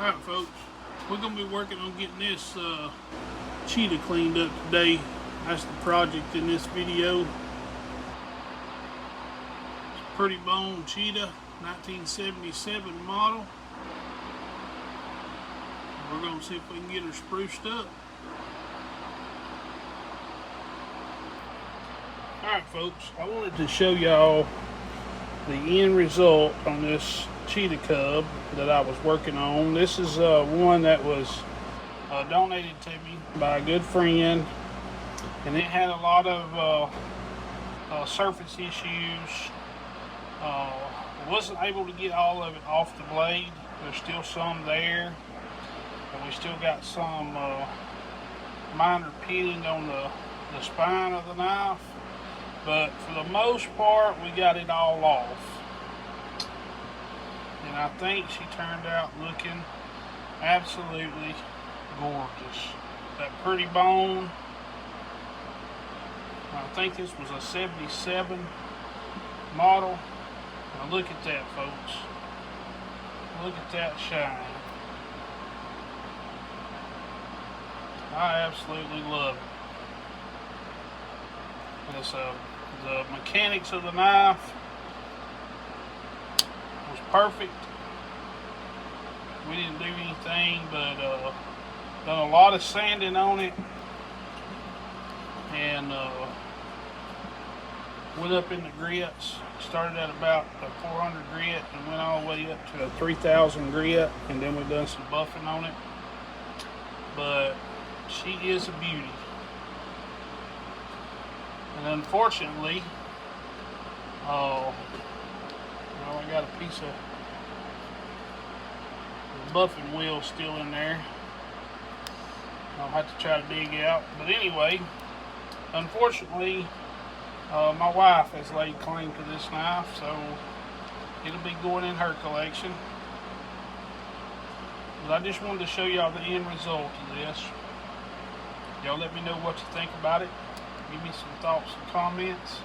Alright folks, we're going to be working on getting this Cheetah cleaned up today. That's the project in this video. It's a pretty bone Cheetah, 1977 model. We're going to see if we can get her spruced up. Alright folks, I wanted to show y'all the end result on this Cheetah cub that I was working on. This is one that was donated to me by a good friend, and it had a lot of surface issues. Wasn't able to get all of it off the blade. There's still some there, and we still got some minor pitting on the spine of the knife, but for the most part we got it all off. And I think she turned out looking absolutely gorgeous. That pretty bone. I think this was a 77 model. Now look at that, folks. Look at that shine. I absolutely love it. It's, the mechanics of the knife was perfect. We didn't do anything but done a lot of sanding on it, and went up in the grits. Started at about a 400 grit and went all the way up to a 3000 grit, and then we done some buffing on it. But she is a beauty. And unfortunately, well, I got a piece of the buffing wheel still in there. I'll have to try to dig out. But anyway, unfortunately, my wife has laid claim to this knife, so it'll be going in her collection. But I just wanted to show y'all the end result of this. Y'all let me know what you think about it. Give me some thoughts and comments.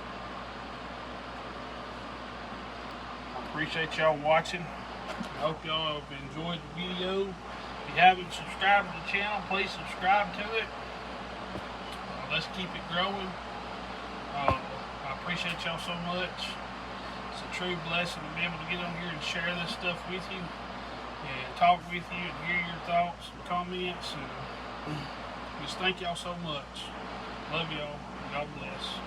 I appreciate y'all watching. I hope y'all have enjoyed the video. If you haven't subscribed to the channel, please subscribe to it. Let's keep it growing. I appreciate y'all so much. It's a true blessing to be able to get on here and share this stuff with you, and talk with you, and hear your thoughts and comments. And just thank y'all so much. Love y'all. God bless.